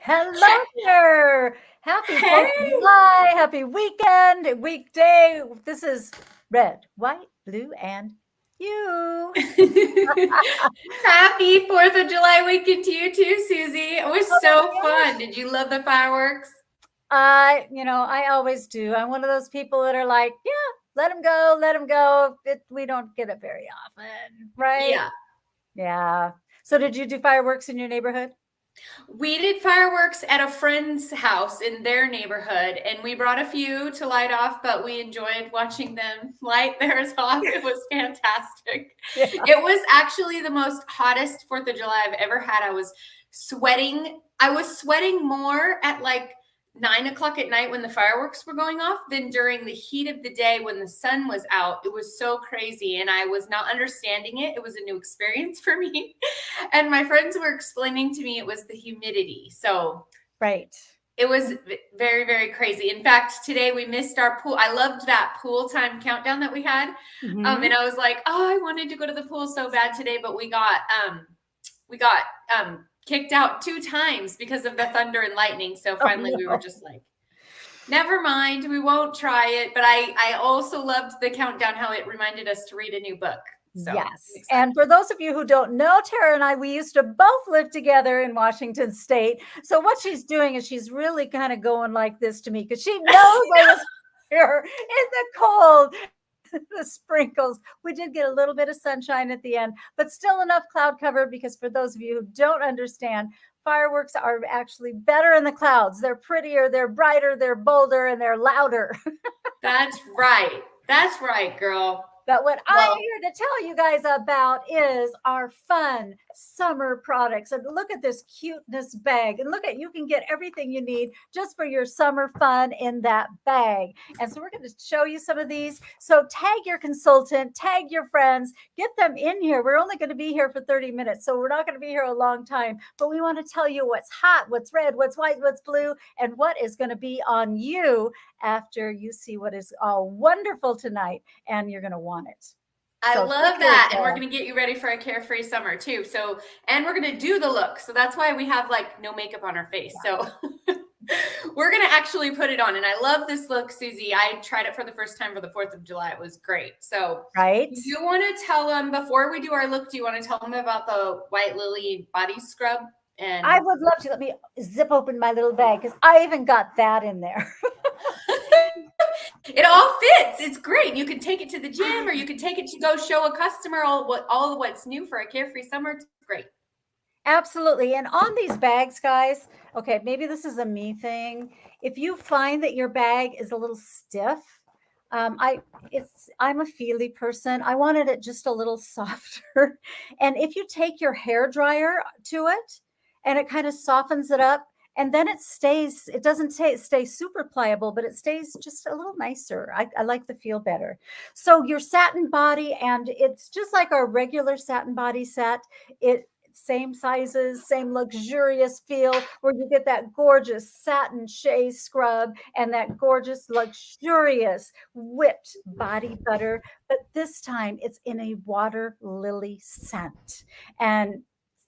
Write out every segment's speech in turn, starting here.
Hello there. Happy 4th of Hey, July. Happy weekend, weekday. This is red, white, blue, and you. happy 4th of July weekend to you too, Susie. It was Oh my so fun. gosh. Did you love the fireworks? I always do. I'm one of those people that are like, yeah, let them go, let them go. We don't get it very often, right? Yeah. Yeah. So did you do fireworks in your neighborhood? We did fireworks at a friend's house in their neighborhood, and we brought a few to light off, but we enjoyed watching them light theirs off. It was fantastic. Yeah. It was actually the most hottest 4th of July I've ever had. I was sweating. I was sweating more at like 9 o'clock at night when the fireworks were going off than during the heat of the day when the sun was out. It was so crazy, and I was not understanding it. It was a new experience for me. And my friends were explaining to me it was the humidity. So Right. it was very, very crazy. In fact, today we missed our pool. I loved that pool time countdown that we had. And Mhm. I was like, oh, I wanted to go to the pool so bad today, but we got kicked out 2 times because of the thunder and lightning. So Oh finally we were no. just like, never mind, we won't try it. But I also loved the countdown, how it reminded us to read a new book. So I'm Yes. excited. And for those of you who don't know, Tara and I, we used to both live together in Washington State. So what she's doing is she's really kind of going like this to me because she knows I was here in the cold, the sprinkles. We did get a little bit of sunshine at the end, but still enough cloud cover because for those of you who don't understand, fireworks are actually better in the clouds. They're prettier, they're brighter, they're bolder, and they're louder. That's right. That's right, girl. But what I'm Well, here to tell you guys about is our fun summer products. And look at this cuteness bag. And look at, you can get everything you need just for your summer fun in that bag. And so we're going to show you some of these. So tag your consultant, tag your friends, get them in here. We're only going to be here for 30 minutes. So we're not going to be here a long time, but we want to tell you what's hot, what's red, what's white, what's blue, and what is going to be on you after you see what is all wonderful tonight, and you're going to want it. I So take love it away, that. And we're Sarah. going to get you ready for a carefree summer too. So, and we're going to do the look. So that's why we have like no makeup on our face. So we're going to actually put it on. And I love this look, Susie. I tried it for the first time for the 4th of July. It was great. So, Right? do you want to tell them before we do our look? Do you want to tell them about the White Lily body scrub? I And would love to. Let me zip open my little bag because I even got that in there. it all fits. It's great. You can take it to the gym, or you can take it to go show a customer all what's new for a carefree summer. It's great. Absolutely. And on these bags, guys, okay, maybe this is a me thing. If you find that your bag is a little stiff, I'm a feely person. I wanted it just a little softer. And if you take your hair dryer to it and it kind of softens it up, and then it doesn't stay super pliable, but it stays just a little nicer. I like the feel better. So your satin body, and it's just like our regular satin body set. It same sizes, same luxurious feel, where you get that gorgeous satin shea scrub and that gorgeous, luxurious whipped body butter. But this time it's in a water lily scent. And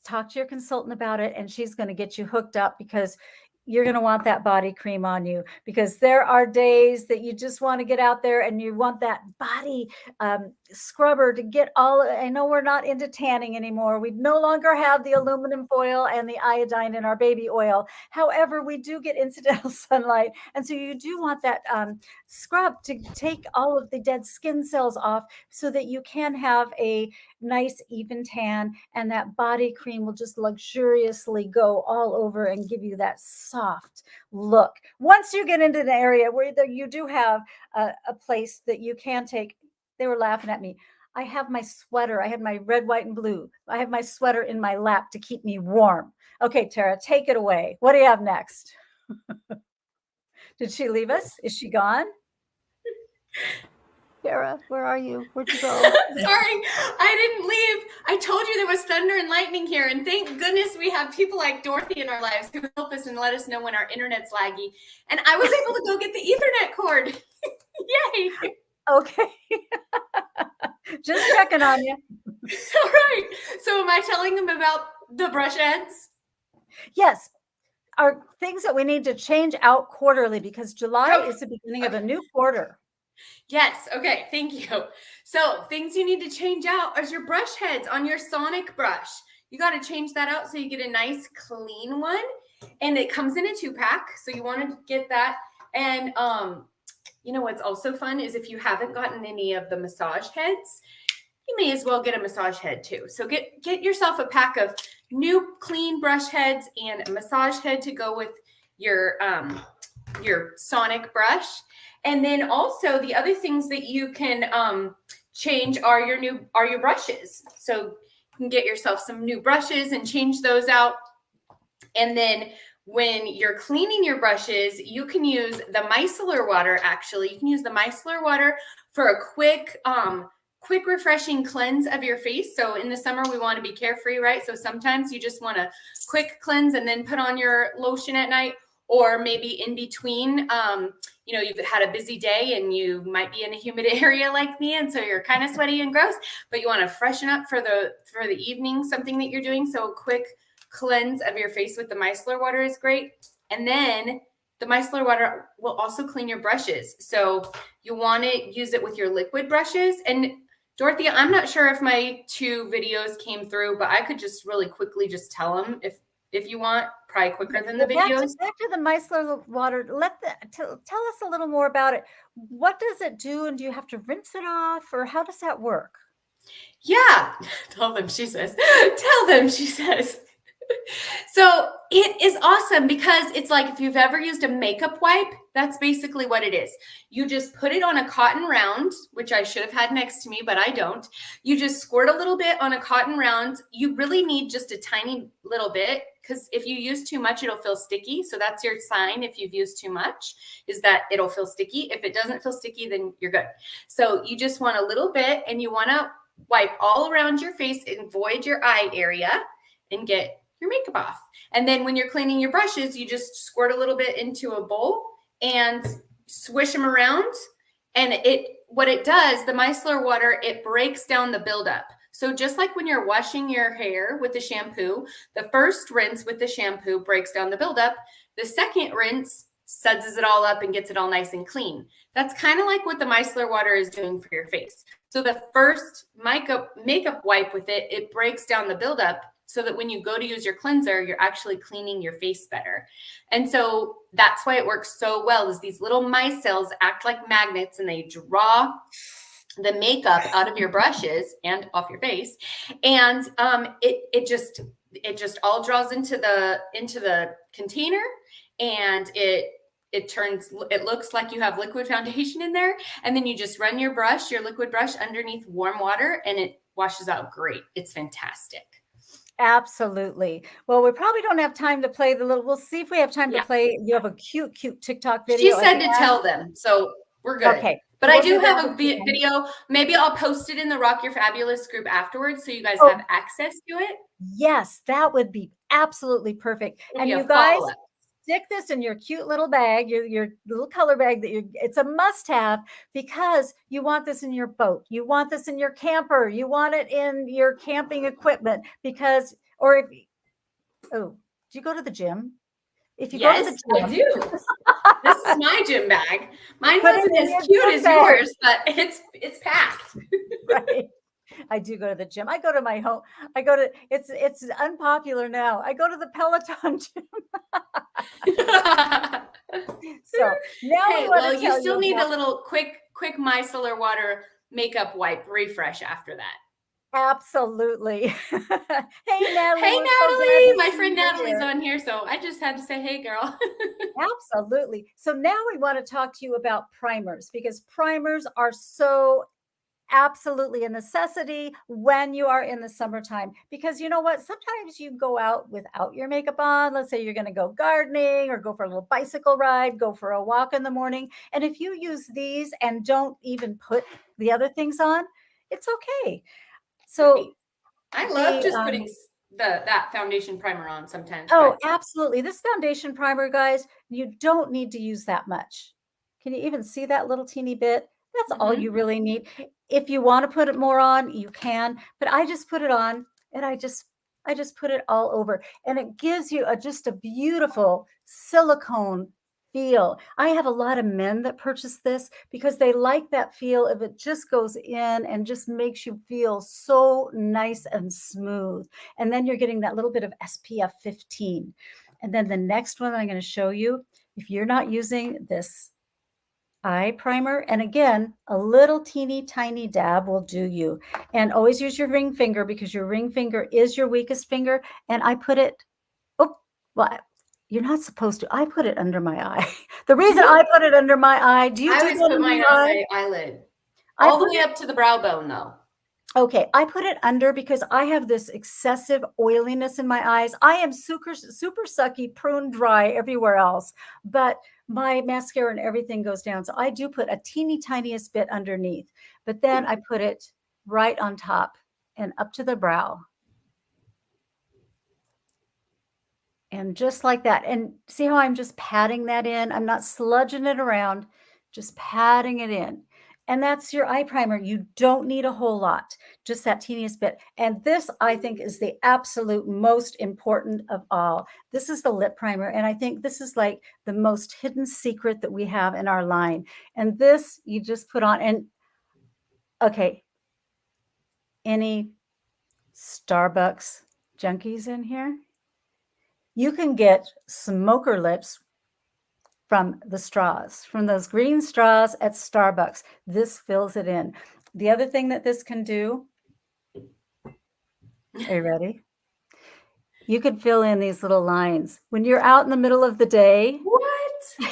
talk to your consultant about it, and she's going to get you hooked up because you're going to want that body cream on you, because there are days that you just want to get out there and you want that body scrubber to get all. I know we're not into tanning anymore. We no longer have the aluminum foil and the iodine in our baby oil. However, we do get incidental sunlight. And so you do want that scrub to take all of the dead skin cells off so that you can have a nice even tan, and that body cream will just luxuriously go all over and give you that soft look. Once you get into the area where you do have a place that you can take, they were laughing at me. I have my sweater. I had my red, white, and blue. I have my sweater in my lap to keep me warm. Okay, Tara, take it away. What do you have next? Did she leave us? Is she gone? Tara, where are you? Where'd you go? Sorry, I didn't leave. I told you there was thunder and lightning here, and thank goodness we have people like Dorothy in our lives who help us and let us know when our internet's laggy. And I was able to go get the Ethernet cord. Yay! Okay. Just checking on you. All right. So, am I telling them about the brush ends? Yes. are things that we need to change out quarterly because July Oh, is the beginning of a new quarter. yes. Okay. Thank you. So, things you need to change out is your brush heads on your Sonic brush. You got to change that out so you get a nice clean one. And it comes in a 2-pack. So, you want to get that. And, you know what's also fun is if you haven't gotten any of the massage heads, you may as well get a massage head too. So get yourself a pack of new clean brush heads and a massage head to go with your Sonic brush. And then also the other things that you can change are your brushes. So you can get yourself some new brushes and change those out. And then when you're cleaning your brushes, you can use the micellar water. Actually, you can use the micellar water for a quick refreshing cleanse of your face. So in the summer, we want to be carefree, right? So sometimes you just want a quick cleanse and then put on your lotion at night, or maybe in between, you've had a busy day and you might be in a humid area like me. And so you're kind of sweaty and gross, but you want to freshen up for the evening, something that you're doing. So a quick cleanse of your face with the micellar water is great. And then the micellar water will also clean your brushes. So you want to use it with your liquid brushes. And Dorothea, I'm not sure if my 2 videos came through, but I could just really quickly just tell them if you want, probably quicker than the videos. Back to the micellar water. Tell us a little more about it. What does it do, and do you have to rinse it off, or how does that work? Yeah, tell them, she says. Tell them, she says. So it is awesome because it's like if you've ever used a makeup wipe, that's basically what it is. You just put it on a cotton round, which I should have had next to me, but I don't. You just squirt a little bit on a cotton round. You really need just a tiny little bit because if you use too much, it'll feel sticky. So that's your sign if you've used too much, is that it'll feel sticky. If it doesn't feel sticky, then you're good. So you just want a little bit, and you want to wipe all around your face and avoid your eye area and get your makeup off. And then when you're cleaning your brushes, you just squirt a little bit into a bowl and swish them around. And what it does, the micellar water, it breaks down the buildup. So just like when you're washing your hair with the shampoo, the first rinse with the shampoo breaks down the buildup. The second rinse suds it all up and gets it all nice and clean. That's kind of like what the micellar water is doing for your face. So the first makeup wipe with it, it breaks down the buildup so that when you go to use your cleanser, you're actually cleaning your face better. And so that's why it works so well, is these little micelles act like magnets and they draw the makeup out of your brushes and off your face. And it just all draws into the container, and it looks like you have liquid foundation in there. And then you just run your liquid brush underneath warm water, and it washes out great. It's fantastic. Absolutely. Well, we probably don't have time to play we'll see if we have time to play. You have a cute TikTok video. She said to tell them, so we're good. Okay. But I do have a video. Maybe I'll post it in the Rock Your Fabulous group afterwards so you guys have access to it. Yes, that would be absolutely perfect. And you guys, stick this in your cute little bag, your little color bag it's a must-have, because you want this in your boat. You want this in your camper. You want it in your camping equipment do you go to the gym? If you go to the gym, I do. This is my gym bag. Mine wasn't as cute as yours, but it's packed. Right. I do go to the gym. I go to my home. It's unpopular now. I go to the Peloton gym. So now you still need a little quick micellar water makeup wipe refresh after that. Absolutely. Hey, Natalie. Hey, Natalie. My friend Natalie's on here, so I just had to say, hey, girl. Absolutely. So now we want to talk to you about primers, because primers are so absolutely a necessity when you are in the summertime, because you know what, sometimes you go out without your makeup on. Let's say you're going to go gardening or go for a little bicycle ride, go for a walk in the morning, and if you use these and don't even put the other things on, it's okay. So I love just putting that foundation primer on sometimes. Oh, absolutely. This foundation primer, guys, you don't need to use that much. Can you even see that little teeny bit? That's all you really need. If you want to put it more on, you can, but I just put it on and I just I just put it all over, and it gives you just a beautiful silicone feel. I have a lot of men that purchase this because they like that feel if it just goes in and just makes you feel so nice and smooth. And then you're getting that little bit of SPF 15. And then the next one that I'm going to show you, if you're not using this eye primer, and again, a little teeny tiny dab will do you. And always use your ring finger because your ring finger is your weakest finger. And I put it, oh, well, you're not supposed to. I put it under my eye. The reason I put it under my eye, do you I do always that put under mine your on eye? my eyelid. I All the put way up to the brow bone, though. Okay, I put it under because I have this excessive oiliness in my eyes. I am super, super sucky, prune dry everywhere else, but my mascara and everything goes down. So I do put a teeny tiniest bit underneath, but then I put it right on top and up to the brow. And just like that. And see how I'm just patting that in? I'm not sludging it around, just patting it in. And that's your eye primer. You don't need a whole lot, just that teeniest bit. And this, I think, is the absolute most important of all. This is the lip primer. And I think this is like the most hidden secret that we have in our line. And this you just put on. And okay, any Starbucks junkies in here? You can get smoker lips from the straws, from those green straws at Starbucks. This fills it in. The other thing that this can do, are you ready? You could fill in these little lines. When you're out in the middle of the day, What?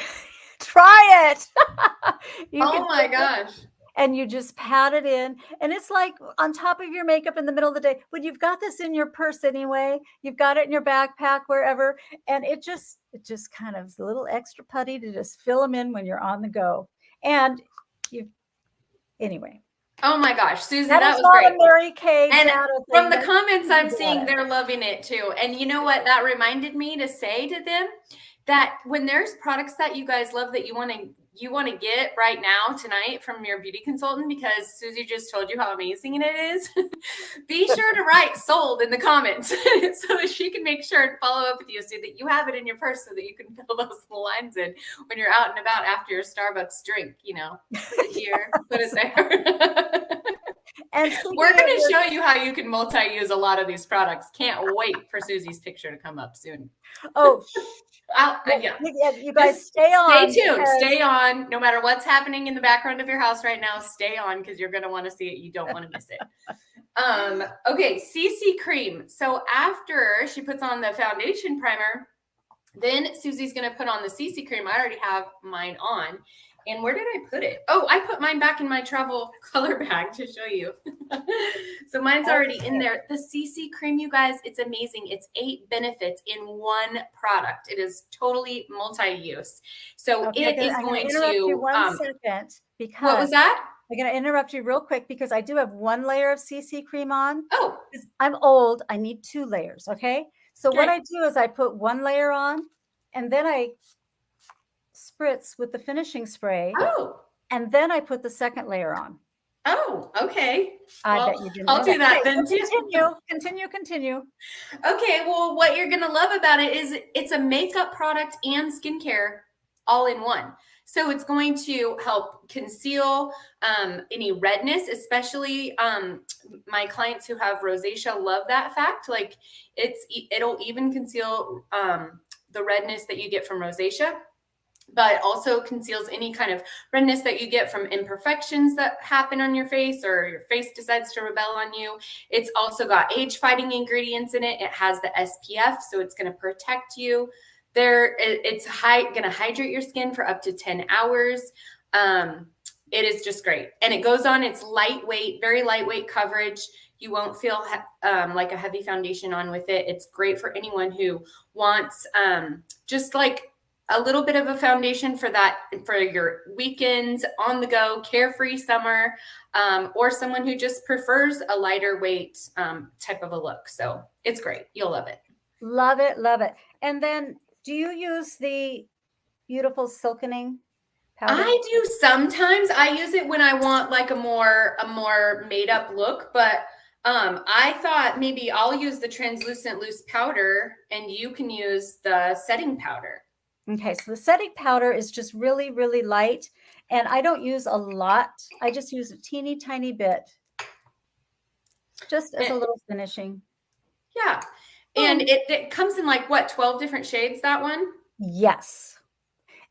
try it. Oh my gosh. And you just pat it in, and it's like on top of your makeup in the middle of the day. But you've got this in your purse anyway. You've got it in your backpack, wherever, and it just kind of is a little extra putty to just fill them in when you're on the go. And you, anyway. Oh my gosh, Susan, That was not great. A Mary Kay And from the thing. comments I'm seeing, they're loving it too. And you know what? That reminded me to say to them that when there's products that you guys love that you want to get right now tonight from your beauty consultant, because Susie just told you how amazing it is, be sure to write sold in the comments so that she can make sure and follow up with you so that you have it in your purse so that you can fill those lines in when you're out and about after your Starbucks drink, you know, put it here, put it there. And we're going to show you how you can multi-use a lot of these products. Can't wait for Susie's picture to come up soon. Oh, yeah. You guys stay on. Stay tuned. Stay on. No matter what's happening in the background of your house right now, stay on because you're going to want to see it. You don't want to miss it. Okay, CC cream. So after she puts on the foundation primer, then Susie's going to put on the CC cream. I already have mine on. And where did I put it? Oh, I put mine back in my travel color bag to show you. So mine's already in there. The CC cream, you guys, it's amazing. It's 8 benefits in one product. It is totally multi-use. So it is going to interrupt you 1 second because what was that? I'm going to interrupt you real quick because I do have 1 layer of CC cream on. Oh, I'm old. I need 2 layers. Okay. So what I do is I put 1 layer on and then I spritz with the finishing spray. Oh. And then I put the 2nd layer on. Oh, okay. I bet you didn't. I'll do that then too. Continue. Okay, well, what you're going to love about it is it's a makeup product and skincare all in one. So it's going to help conceal any redness, especially my clients who have rosacea love that fact. Like it'll even conceal the redness that you get from rosacea, but also conceals any kind of redness that you get from imperfections that happen on your face or your face decides to rebel on you. It's also got age-fighting ingredients in it. It has the SPF, so it's going to protect you. It's going to hydrate your skin for up to 10 hours. It is just great. And it goes on, it's lightweight, very lightweight coverage. You won't feel like a heavy foundation on with it. It's great for anyone who wants just like a little bit of a foundation for your weekends, on the go, carefree summer, or someone who just prefers a lighter weight type of a look. So it's great. You'll love it. Love it. Love it. And then do you use the beautiful silkening powder? I do sometimes. I use it when I want like a more made up look, but I thought maybe I'll use the translucent loose powder and you can use the setting powder. Okay, so the setting powder is just really, really light, and I don't use a lot. I just use a teeny tiny bit, just as a little finishing. Yeah. And it comes in like what, 12 different shades, that one? Yes.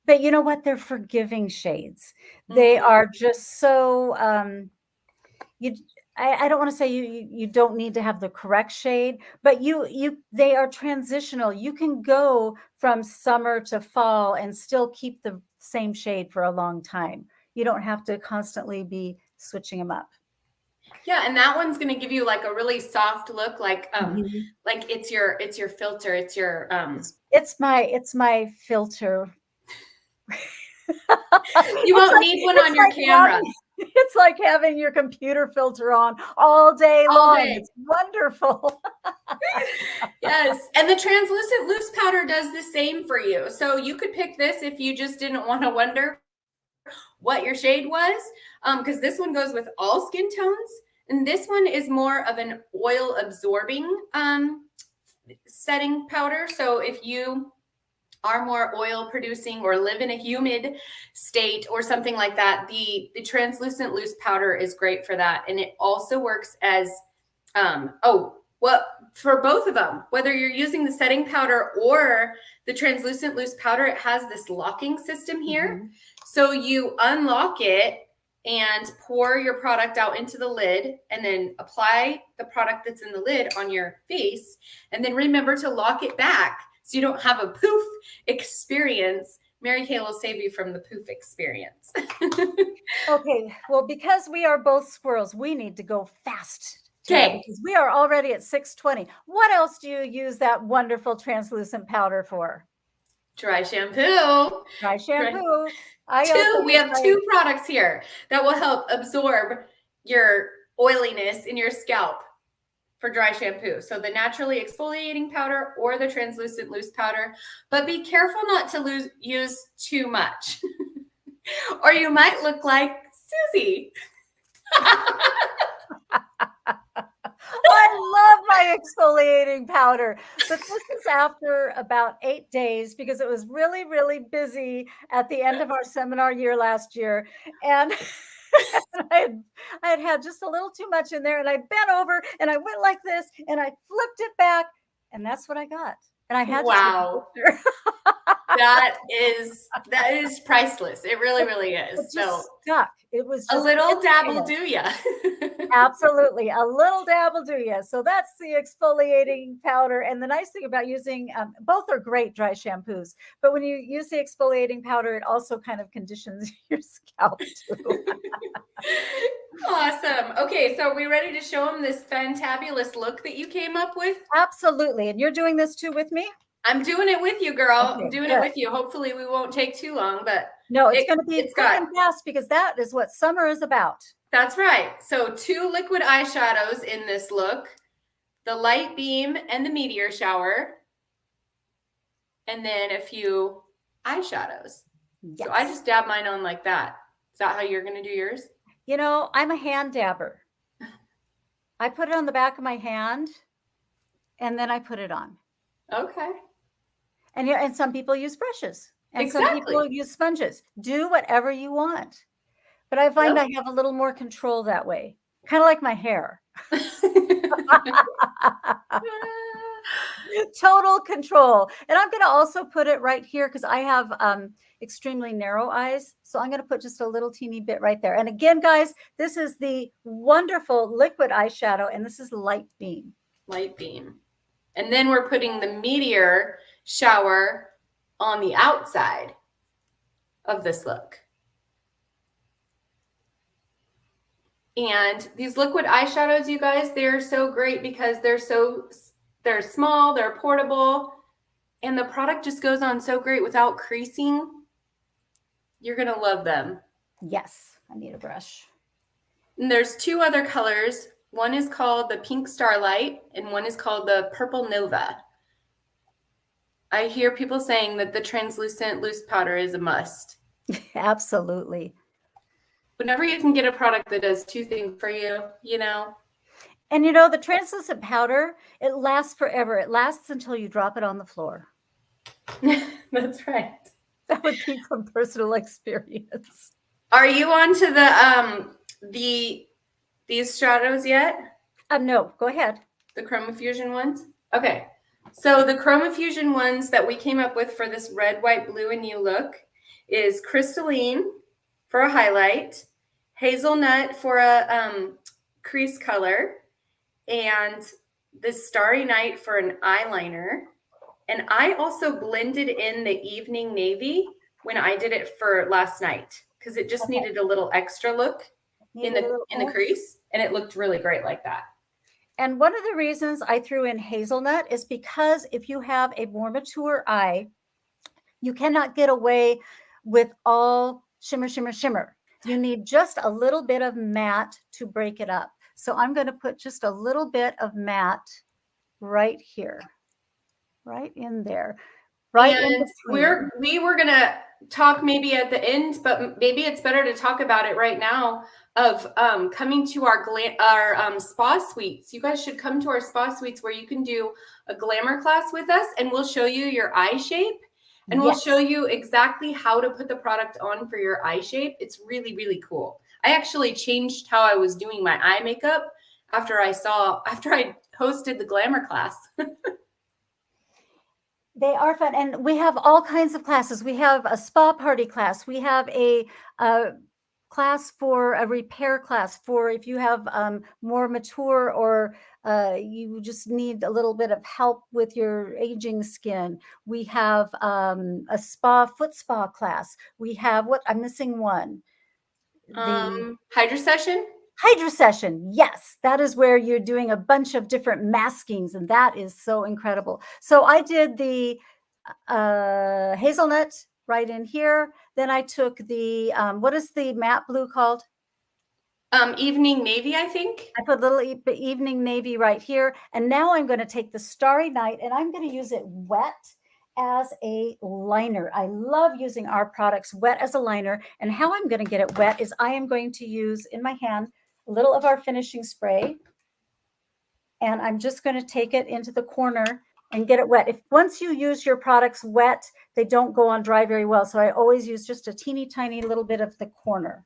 But you know what? They're forgiving shades. They are just so you I don't want to say you don't need to have the correct shade, but they are transitional. You can go from summer to fall and still keep the same shade for a long time. You don't have to constantly be switching them up. Yeah, and that one's gonna give you like a really soft look, like Mhm. like it's your filter, it's your It's my filter. you won't need one on your camera It's like having your computer filter on all day all long. day. It's wonderful. Yes, and the translucent loose powder does the same for you. So you could pick this if you just didn't want to wonder what your shade was, because this one goes with all skin tones, and this one is more of an oil absorbing setting powder. So if you are more oil producing or live in a humid state or something like that, the translucent loose powder is great for that. And it also works as for both of them, whether you're using the setting powder or the translucent loose powder, it has this locking system here. Mhm. So you unlock it and pour your product out into the lid, and then apply the product that's in the lid on your face, and then remember to lock it back so you don't have a poof experience. Mary Kay will save you from the poof experience. Okay, well, because we are both squirrels, we need to go fast. Okay. Because we are already at 6:20. What else do you use that wonderful translucent powder for? Dry shampoo. Dry shampoo. We have two products here that will help absorb your oiliness in your scalp for dry shampoo. So the naturally exfoliating powder or the translucent loose powder, but be careful not to use too much or you might look like Susie. I love my exfoliating powder, but this is after about 8 days because it was really, really busy at the end of our seminar year last year. And I had just a little too much in there, and I bent over and I went like this and I flipped it back, and that's what I got. And I had wow. to that is priceless. It really, really is. It just stuck. It was just a little dab will do ya. Absolutely. A little dab will do you. So that's the exfoliating powder. And the nice thing about using both are great dry shampoos, but when you use the exfoliating powder, it also kind of conditions your scalp too. Awesome. Okay, so are we ready to show them this fantabulous look that you came up with? Absolutely. And you're doing this too with me? I'm doing it with you, girl. Okay, I'm doing good. it with you. Hopefully we won't take too long, but no, it's going to be quick and fast because that is what summer is about. That's right. So 2 liquid eyeshadows in this look, the Light Beam and the Meteor Shower, and then a few eyeshadows. Yes. So I just dab mine on like that. Is that how you're going to do yours? You know, I'm a hand dabber. I put it on the back of my hand and then I put it on. Okay. And some people use brushes and some people use sponges. Do whatever you want. But I find I have a little more control that way, kind of like my hair. Total control. And I'm going to also put it right here because I have extremely narrow eyes. So I'm going to put just a little teeny bit right there. And again, guys, this is the wonderful liquid eyeshadow, and this is Light Beam. Light Beam. And then we're putting the Meteor Shower on the outside of this look. And these liquid eyeshadows, you guys, they're so great because they're small, they're portable, and the product just goes on so great without creasing. You're going to love them. Yes, I need a brush. And there's 2 other colors. One is called the Pink Starlight, and one is called the Purple Nova. I hear people saying that the translucent loose powder is a must. Absolutely. Whenever you can get a product that does 2 things for you, you know. And you know, the translucent powder, it lasts forever. It lasts until you drop it on the floor. That's right. That would be from personal experience. Are you on to these stratos yet? No, go ahead. The ChromaFusion ones? Okay. So the ChromaFusion ones that we came up with for this red, white, blue, and you look is crystalline for a highlight, hazelnut for a crease color, and this starry night for an eyeliner. And I also blended in the evening navy when I did it for last night because it just needed a little extra look in the crease, and it looked really great like that. And one of the reasons I threw in hazelnut is because if you have a more mature eye, you cannot get away with all shimmer, shimmer, shimmer. You need just a little bit of matte to break it up. So I'm going to put just a little bit of matte right here, right in there. Right. And we were going to talk maybe at the end, but maybe it's better to talk about it right now of coming to our spa suites. You guys should come to our spa suites where you can do a glamour class with us, and we'll show you your eye shape, and we'll show you exactly how to put the product on for your eye shape. It's really, really cool. I actually changed how I was doing my eye makeup after I hosted the glamour class. They are fun. And we have all kinds of classes. We have a spa party class. We have a class for a repair class for if you have more mature or you just need a little bit of help with your aging skin. We have a foot spa class. We have I'm missing one. The Hydra Session. Hydra Session. Yes, that is where you're doing a bunch of different maskings, and that is so incredible. So I did the hazelnut right in here. Then I took the, what is the matte blue called? Evening Navy, I think. I put a little evening navy right here. And now I'm going to take the Starry Night and I'm going to use it wet as a liner. I love using our products wet as a liner. And how I'm going to get it wet is I am going to use in my hand a little of our finishing spray. And I'm just going to take it into the corner and get it wet. Once you use your products wet, they don't go on dry very well. So I always use just a teeny tiny little bit of the corner.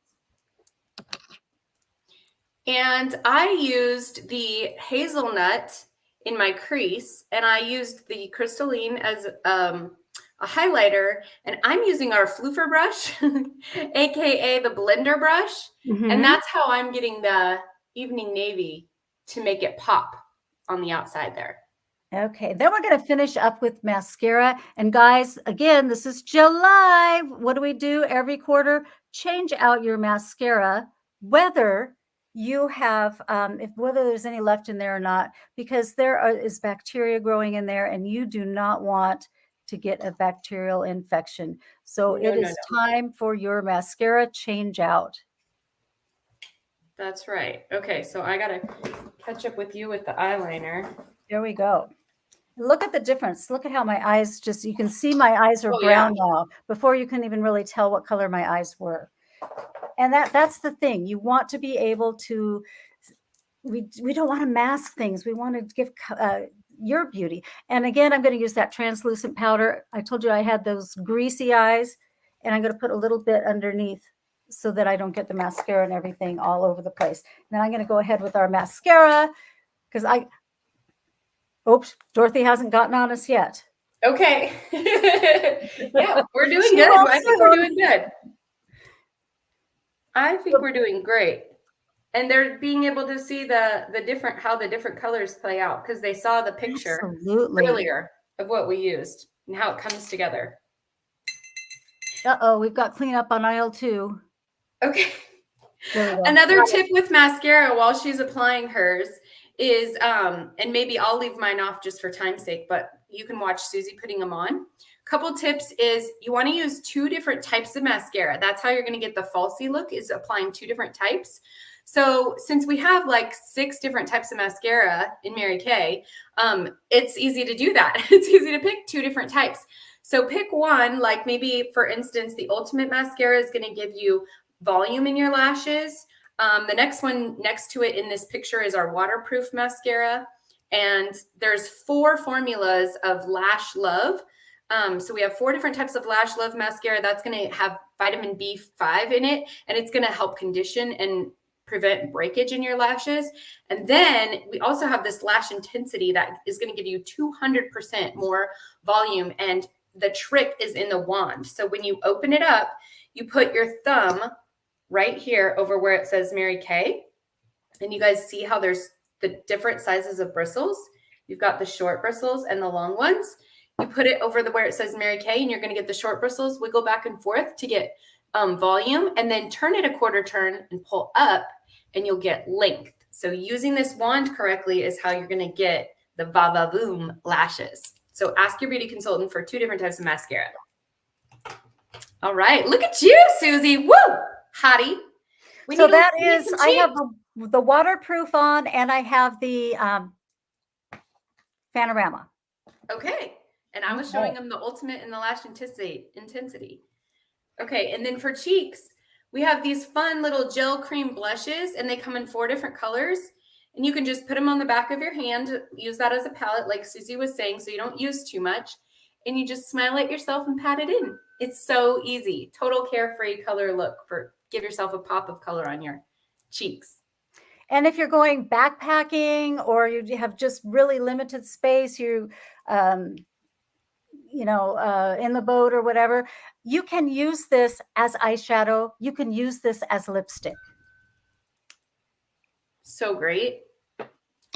And I used the hazelnut in my crease, and I used the crystalline as a highlighter, and I'm using our floofer brush, aka the blender brush. Mm-hmm. And that's how I'm getting the evening navy to make it pop on the outside there. Okay, then we're going to finish up with mascara. And guys, again, this is July. What do we do every quarter? Change out your mascara, whether you have, whether there's any left in there or not, because there is bacteria growing in there and you do not want to get a bacterial infection. So it is time for your mascara change out. That's right. Okay, so I got to catch up with you with the eyeliner. There we go. Look at the difference. Look at how my eyes you can see my eyes are brown now. Before you can even really tell what color my eyes were. And that's the thing. You want to be able to, we don't want to mask things. We want to give your beauty. And again, I'm going to use that translucent powder. I told you I had those greasy eyes, and I'm going to put a little bit underneath so that I don't get the mascara and everything all over the place. Then I'm going to go ahead with our mascara because oops, Dorothy hasn't gotten on us yet. Okay. Yeah, we're doing good. I think we're doing good. I think we're doing great. And they're being able to see how the different colors play out because they saw the picture earlier of what we used and how it comes together. Uh-oh, we've got cleanup on aisle 2. Okay. Another tip with mascara while she's applying hers is, and maybe I'll leave mine off just for time's sake, but you can watch Susie putting them on. Couple tips is you want to use 2 different types of mascara. That's how you're going to get the falsy look, is applying 2 different types. So since we have like 6 different types of mascara in Mary Kay, it's easy to do that. It's easy to pick 2 different types. So pick one, like maybe for instance, the Ultimate Mascara is going to give you volume in your lashes. The next one next to it in this picture is our waterproof mascara. And there's 4 formulas of Lash Love. So we have 4 different types of Lash Love mascara. That's going to have vitamin B5 in it, and it's going to help condition and prevent breakage in your lashes. And then we also have this Lash Intensity that is going to give you 200% more volume. And the trick is in the wand. So when you open it up, you put your thumb right here over where it says Mary Kay. And you guys see how there's the different sizes of bristles. You've got the short bristles and the long ones. You put it over where it says Mary Kay, and you're going to get the short bristles, wiggle back and forth to get volume, and then turn it a quarter turn and pull up, and you'll get length. So using this wand correctly is how you're going to get the va-va-voom lashes. So ask your beauty consultant for 2 different types of mascara. All right. Look at you, Susie. Woo! Hottie. So that is, I have the waterproof on, and I have the Panorama. Okay. And I was showing them the Ultimate and the Lash Intensity. Okay. And then for cheeks, we have these fun little gel cream blushes, and they come in 4 different colors. And you can just put them on the back of your hand, use that as a palette, like Susie was saying, so you don't use too much. And you just smile at yourself and pat it in. It's so easy. Total carefree color look give yourself a pop of color on your cheeks. And if you're going backpacking or you have just really limited space, in the boat or whatever, you can use this as eyeshadow. You can use this as lipstick. So great.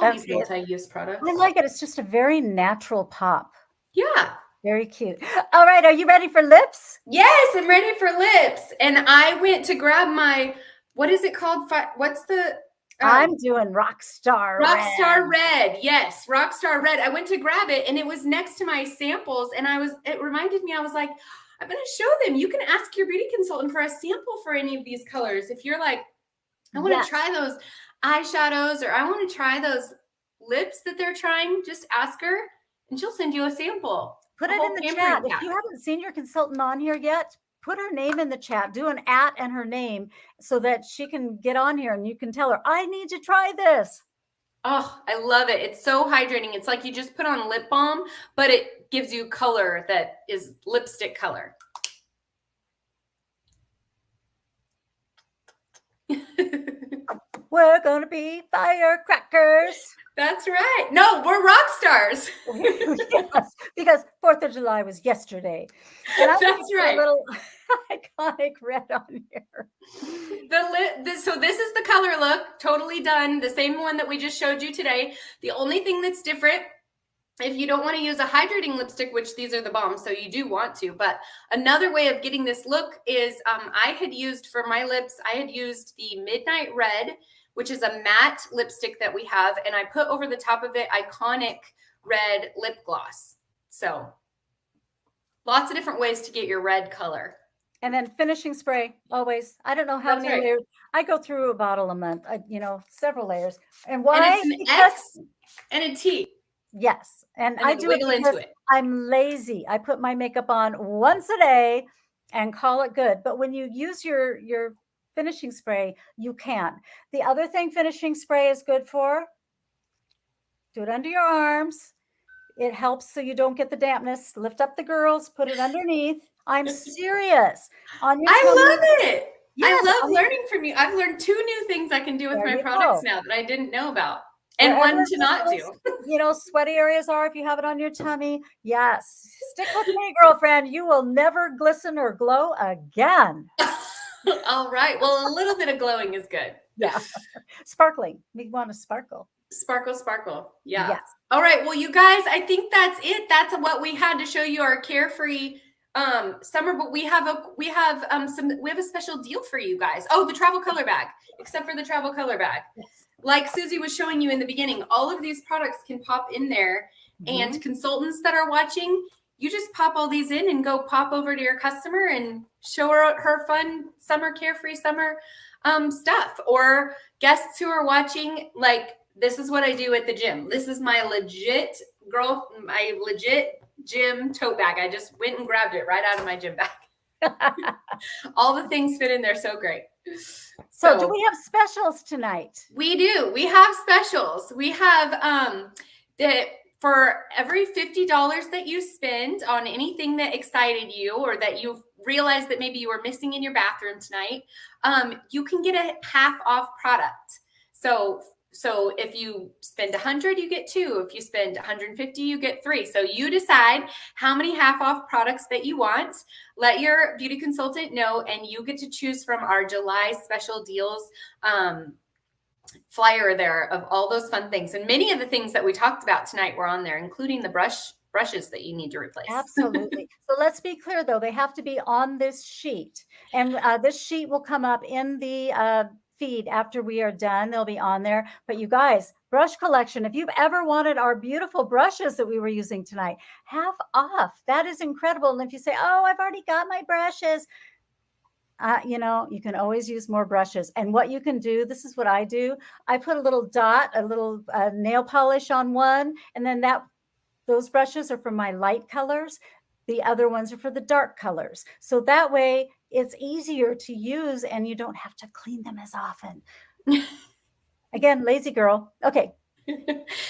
All these multi-use products. I like it. It's just a very natural pop. Yeah. Very cute. All right. Are you ready for lips? Yes, I'm ready for lips. And I went to grab my, what is it called? What's the... I'm doing Rockstar Red. Yes, Rockstar Red. I went to grab it, and it was next to my samples. And it reminded me, I was like, I'm going to show them. You can ask your beauty consultant for a sample for any of these colors. If you're like, I want to try those eyeshadows, or I want to try those lips that they're trying, just ask her, and she'll send you a sample. Put it in the chat. If you haven't seen your consultant on here yet, put her name in the chat. Do an @ and her name so that she can get on here, and you can tell her, I need to try this. Oh, I love it. It's so hydrating. It's like you just put on lip balm, but it gives you color that is lipstick color. We're going to be firecrackers. That's right. No, we're rock stars. Yes, because 4th of July was yesterday. And that's right. A little iconic red on here. So this is the color look, totally done. The same one that we just showed you today. The only thing that's different, if you don't want to use a hydrating lipstick, which these are the bombs, so you do want to, but another way of getting this look is I had used for my lips, I had used the Midnight Red, which is a matte lipstick that we have, and I put over the top of it Iconic Red lip gloss. So lots of different ways to get your red color. And then finishing spray, always. I don't know how many layers. I go through a bottle a month, several layers. And why? And it's an X and a T. Yes. And I do wiggle into it. I'm lazy. I put my makeup on once a day and call it good. But when you use your finishing spray, you can't. The other thing finishing spray is good for, do it under your arms. It helps so you don't get the dampness. Lift up the girls, put it underneath. I'm serious. I love it. Yes, I love learning from you. I've learned 2 new things I can do with my products now that I didn't know about. And one to not do. Sweaty areas are if you have it on your tummy. Yes. Stick with me, girlfriend. You will never glisten or glow again. All right. Well, a little bit of glowing is good. Yeah. Sparkling. We want to sparkle. Sparkle, sparkle. Yeah. Yes. All right. Well, you guys, I think that's it. That's what we had to show you, our carefree summer, but we have a special deal for you guys. Oh, the travel color bag, except for the travel color bag. Yes. Like Susie was showing you in the beginning, all of these products can pop in there. Mm-hmm. And consultants that are watching, you just pop all these in and go pop over to your customer and show her fun summer, carefree summer stuff. Or guests who are watching, like, this is what I do at the gym. This is my legit gym tote bag. I just went and grabbed it right out of my gym bag. All the things fit in there so great. So do we have specials tonight? We do. We have specials. We have that for every $50 that you spend on anything that excited you or that you realized that maybe you were missing in your bathroom tonight, you can get a half off product. So if you spend 100, you get 2. If you spend 150, you get 3. So you decide how many half off products that you want. Let your beauty consultant know, and you get to choose from our July special deals flyer there of all those fun things. And many of the things that we talked about tonight were on there, including the brushes that you need to replace. Absolutely. So let's be clear, though. They have to be on this sheet. And this sheet will come up in the feed after we are done. They'll be on there. But you guys, brush collection, if you've ever wanted our beautiful brushes that we were using tonight, half off. That is incredible. And if you say, oh, I've already got my brushes, you can always use more brushes. And what you can do, this is what I do. I put a little dot, a little nail polish on one, and then those brushes are for my light colors. The other ones are for the dark colors. So that way it's easier to use and you don't have to clean them as often. Again, lazy girl. Okay.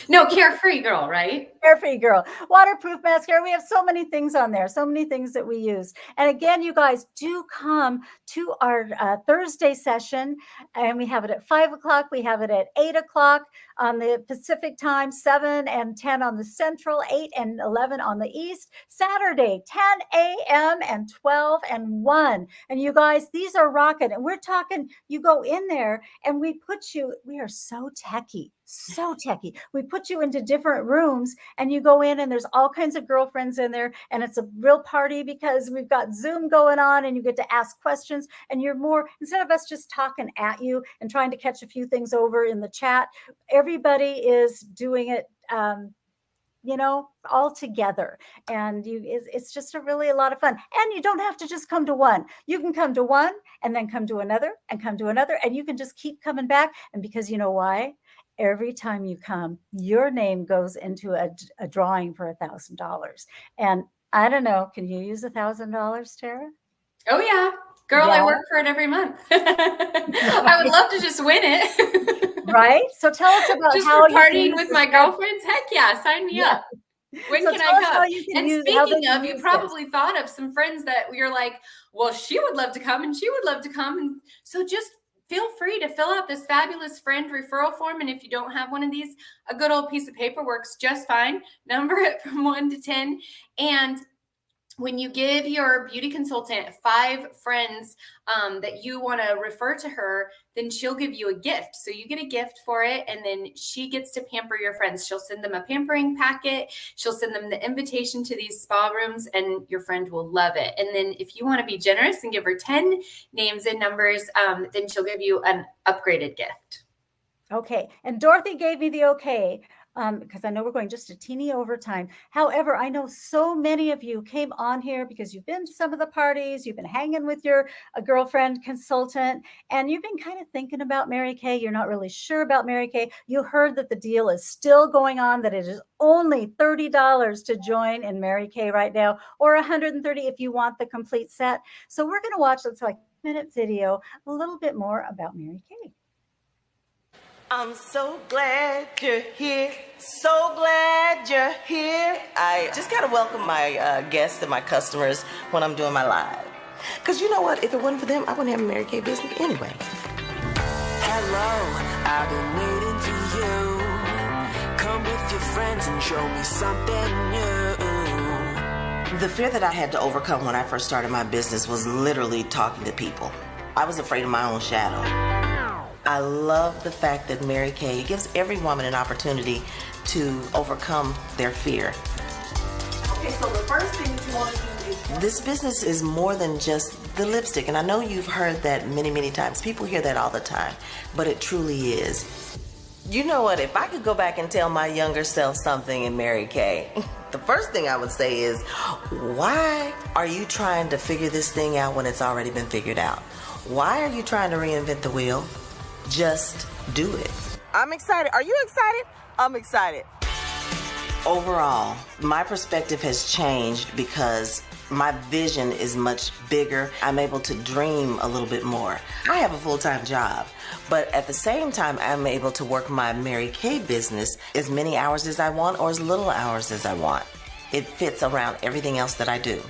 No, carefree girl, right? Carefree girl. Waterproof mascara. We have so many things on there, so many things that we use. And again, you guys do come to our Thursday session, and we have it at 5 o'clock. We have it at 8 o'clock on the Pacific time, 7 and 10 on the Central, 8 and 11 on the East. Saturday, 10 a.m. and 12 and 1. And you guys, these are rocking. And we're talking, you go in there and we are so techie. So techie. We put you into different rooms and you go in and there's all kinds of girlfriends in there, and it's a real party because we've got Zoom going on and you get to ask questions, and you're more, instead of us just talking at you and trying to catch a few things over in the chat, everybody is doing it all together, and it's just a lot of fun. And you don't have to just come to one. You can come to one and then come to another and come to another, and you can just keep coming back. And because you know why? Every time you come, your name goes into a drawing for $1,000. And I don't know, can you use $1,000, Tara? Oh yeah, girl, yeah. I work for it every month. I would love to just win it. Right? So tell us about just how for partying with my girlfriends. Heck yeah, sign me up. When can I come? And speaking of, you probably thought of some friends that you're like, well, she would love to come and she would love to come. And so just feel free to fill out this fabulous friend referral form. And if you don't have one of these, a good old piece of paper works just fine. Number it from 1 to 10. And when you give your beauty consultant 5 friends that you want to refer to her, then she'll give you a gift. So you get a gift for it, and then she gets to pamper your friends. She'll send them a pampering packet. She'll send them the invitation to these spa rooms, and your friend will love it. And then if you want to be generous and give her 10 names and numbers, then she'll give you an upgraded gift. Okay. And Dorothy gave me the okay. Because I know we're going just a teeny overtime. However, I know so many of you came on here because you've been to some of the parties, you've been hanging with your girlfriend consultant, and you've been kind of thinking about Mary Kay. You're not really sure about Mary Kay. You heard that the deal is still going on, that it is only $30 to join in Mary Kay right now, or $130 if you want the complete set. So we're going to watch, it's like a minute video, a little bit more about Mary Kay. I'm so glad you're here. So glad you're here. I just got to welcome my guests and my customers when I'm doing my live. Because you know what? If it wasn't for them, I wouldn't have a Mary Kay business anyway. Hello, I've been waiting for you. Come with your friends and show me something new. The fear that I had to overcome when I first started my business was literally talking to people. I was afraid of my own shadow. I love the fact that Mary Kay gives every woman an opportunity to overcome their fear. Okay, so the first thing that you want to do is... This business is more than just the lipstick, and I know you've heard that many, many times. People hear that all the time, but it truly is. You know what? If I could go back and tell my younger self something in Mary Kay, the first thing I would say is, why are you trying to figure this thing out when it's already been figured out? Why are you trying to reinvent the wheel? Just do it. I'm excited. Are you excited? I'm excited. Overall, my perspective has changed because My vision is much bigger. I'm able to dream a little bit more. I have a full-time job, but at the same time, I'm able to work my Mary Kay business as many hours as I want or as little hours as I want. It fits around everything else that I do.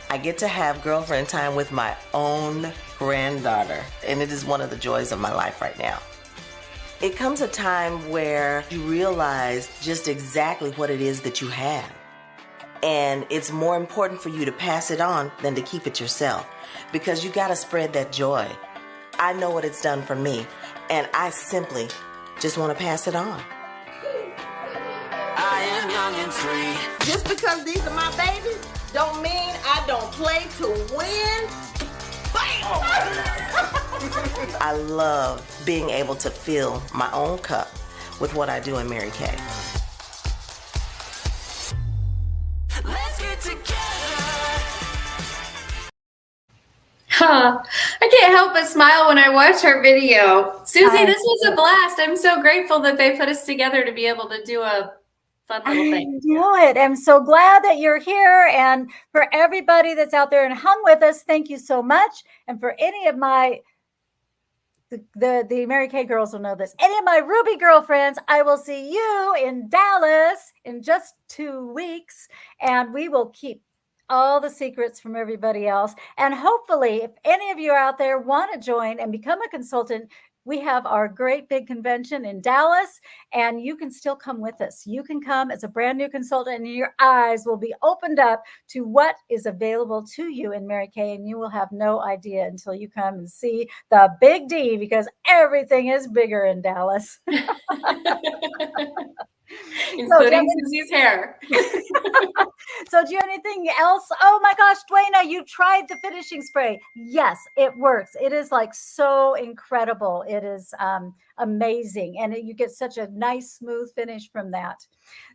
I get to have girlfriend time with my own granddaughter, and it is one of the joys of my life right now. It comes a time where you realize just exactly what it is that you have. And it's more important for you to pass it on than to keep it yourself, because you got to spread that joy. I know what it's done for me, and I simply just want to pass it on. I am young and free. Just because these are my babies don't mean I don't play to win. Bam! I love being able to fill my own cup with what I do in Mary Kay. Let's get together. Huh. I can't help but smile when I watch her video. Susie, I- this was a blast. I'm so grateful that they put us together to be able to do a fun little I thing. know it. I'm so glad that you're here. And for everybody that's out there and hung with us, thank you so much. And for any of my, the Mary Kay girls will know this, any of my Ruby girlfriends, I will see you in Dallas in just 2 weeks. And we will keep all the secrets from everybody else. And hopefully, if any of you out there want to join and become a consultant, we have our great big convention in Dallas, and you can still come with us. You can come as a brand new consultant, and your eyes will be opened up to what is available to you in Mary Kay, and you will have no idea until you come and see the big D, because everything is bigger in Dallas. Including Susie's hair. So do you have anything else? Oh my gosh, Dwayna, you tried the finishing spray. Yes, it works. It is like so incredible. It is amazing. And you get such a nice, smooth finish from that.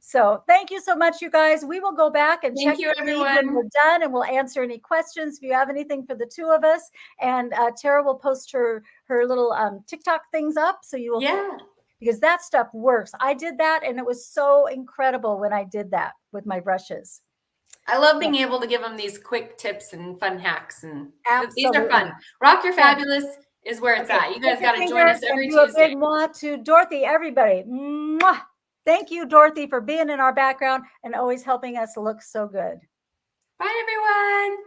So thank you so much, you guys. We will go back and Thank check you, the feed when everyone. we're done, and we'll answer any questions if you have anything for the two of us. And Tara will post her little TikTok things up, so you will, Yeah. because that stuff works. I did that, and it was so incredible when I did that with my brushes. I love being able to give them these quick tips and fun hacks. And these are Absolutely. fun. Rock Your Fabulous is where it's Okay, at. You guys lift your got to join fingers us every and do a Tuesday. big mwah to Dorothy, everybody. Mwah. Thank you, Dorothy, for being in our background and always helping us look so good. Bye, everyone.